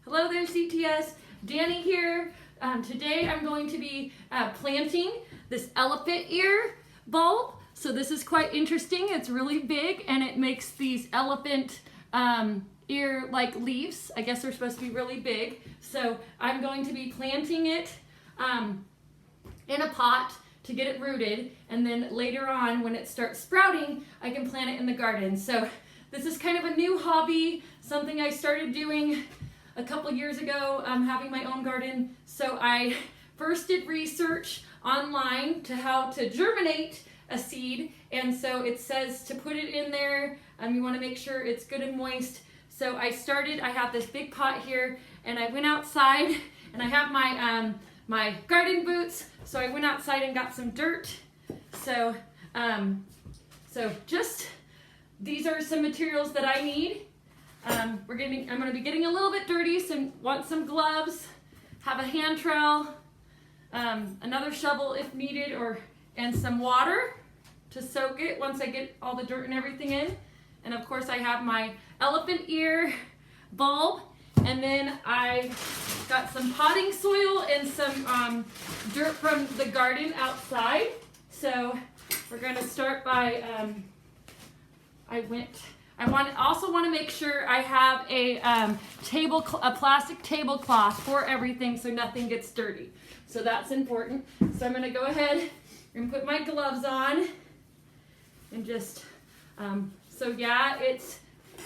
Hello there, CTS. Danie here. Today I'm going to be planting this elephant ear bulb. So this is quite interesting. It's really big and it makes these elephant ear like leaves. I guess they're supposed to be really big. So I'm going to be planting it in a pot to get it rooted, and then later on when it starts sprouting I can plant it in the garden. So this is kind of a new hobby, something I started doing a couple years ago, having my own garden. So I first did research online to how to germinate a seed, and so it says to put it in there. You want to make sure it's good and moist. So I have this big pot here, and I went outside, and I have my my garden boots, so I went outside and got some dirt. So just these are some materials that I need. I'm going to be getting a little bit dirty, so want some gloves, have a hand trowel, another shovel if needed, and some water to soak it once I get all the dirt and everything in. And of course I have my elephant ear bulb, and then I got some potting soil and some dirt from the garden outside. So we're going to start by, I also want to make sure I have a plastic tablecloth for everything so nothing gets dirty. So that's important. So I'm going to go ahead and put my gloves on and just, so yeah, it's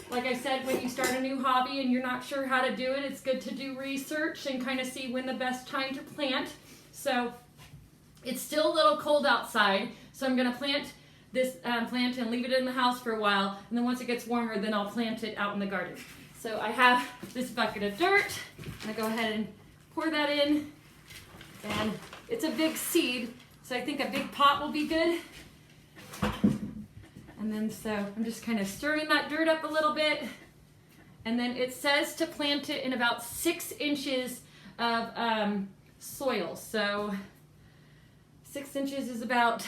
like I said, when you start a new hobby and you're not sure how to do it, it's good to do research and kind of see when the best time to plant. So it's still a little cold outside, so I'm going to plant this plant and leave it in the house for a while, and then once it gets warmer, then I'll plant it out in the garden. So I have this bucket of dirt. I'm going to go ahead and pour that in, and it's a big seed, so I think a big pot will be good. And then so I'm just kind of stirring that dirt up a little bit, and then it says to plant it in about 6 inches of soil. So 6 inches is about,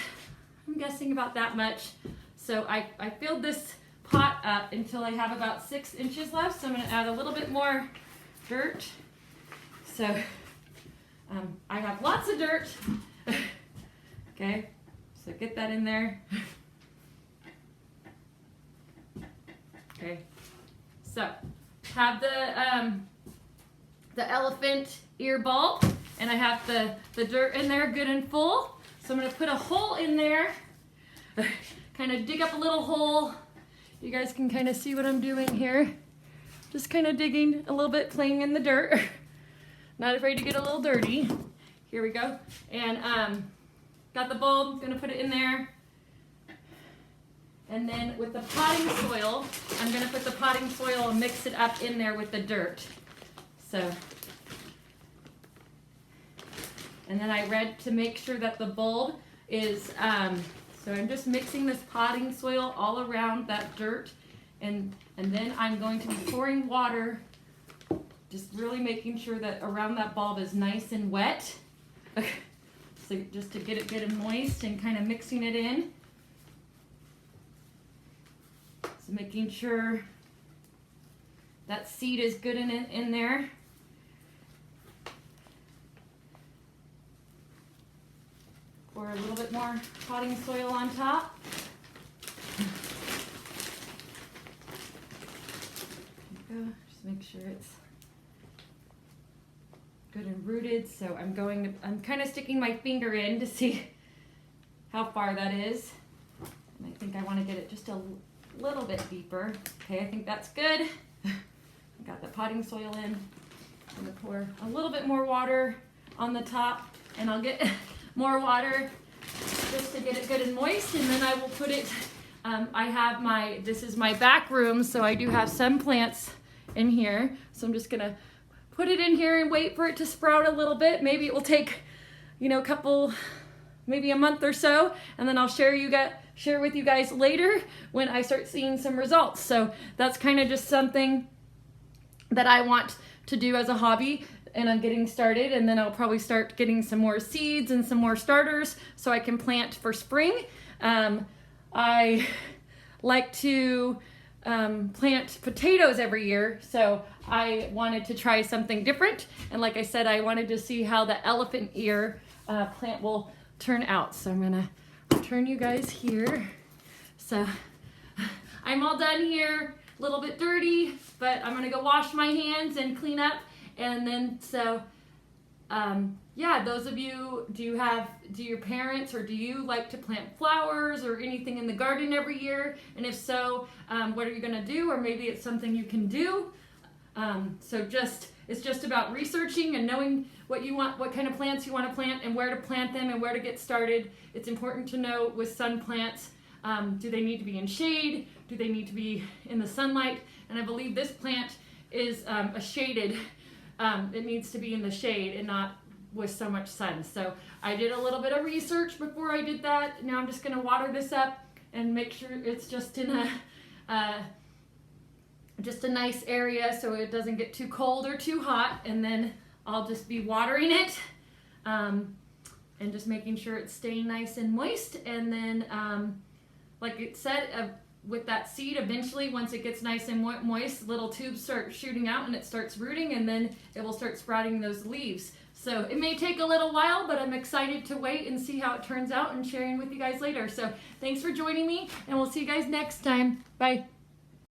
I'm guessing about that much. So I filled this pot up until I have about 6 inches left. So I'm going to add a little bit more dirt. So I have lots of dirt. Okay, so get that in there. Okay, so have the elephant ear bulb, and I have the dirt in there good and full. So I'm going to put a hole in there, kind of dig up a little hole. You guys can kind of see what I'm doing here. Just kind of digging a little bit, playing in the dirt. Not afraid to get a little dirty. Here we go. And got the bulb, going to put it in there. And then with the potting soil, I'm going to put the potting soil and mix it up in there with the dirt. So. And then I read to make sure that the bulb is, so I'm just mixing this potting soil all around that dirt, and then I'm going to be pouring water, just really making sure that around that bulb is nice and wet. So just to get it good and moist, and kind of mixing it in. So making sure that seed is good in there. Pour a little bit more potting soil on top. There we go. Just make sure it's good and rooted. So I'm kind of sticking my finger in to see how far that is. And I think I want to get it just a little bit deeper. Okay, I think that's good. I got the potting soil in. I'm going to pour a little bit more water on the top, and I'll get more water just to get it good and moist, and then I will put it, this is my back room, so I do have some plants in here, so I'm just gonna put it in here and wait for it to sprout a little bit. Maybe it will take, maybe a month or so, and then I'll share with you guys later when I start seeing some results. So that's kind of just something that I want to do as a hobby, and I'm getting started, and then I'll probably start getting some more seeds and some more starters so I can plant for spring. I like to plant potatoes every year, so I wanted to try something different. And like I said, I wanted to see how the elephant ear plant will turn out. So I'm gonna turn you guys here. So I'm all done here, a little bit dirty, but I'm gonna go wash my hands and clean up. And then yeah, those of you, do your parents or do you like to plant flowers or anything in the garden every year? And if so, what are you gonna do? Or maybe it's something you can do. So it's just about researching and knowing what you want, what kind of plants you want to plant and where to plant them and where to get started. It's important to know with sun plants, do they need to be in shade? Do they need to be in the sunlight? And I believe this plant is a shaded, it needs to be in the shade and not with so much sun. So I did a little bit of research before I did that. Now I'm just going to water this up and make sure it's just in a nice area so it doesn't get too cold or too hot. And then I'll just be watering it and just making sure it's staying nice and moist. And then like it said, with that seed, eventually once it gets nice and moist, little tubes start shooting out and it starts rooting, and then it will start sprouting those leaves. So it may take a little while, but I'm excited to wait and see how it turns out and sharing with you guys later. So thanks for joining me, and we'll see you guys next time. Bye.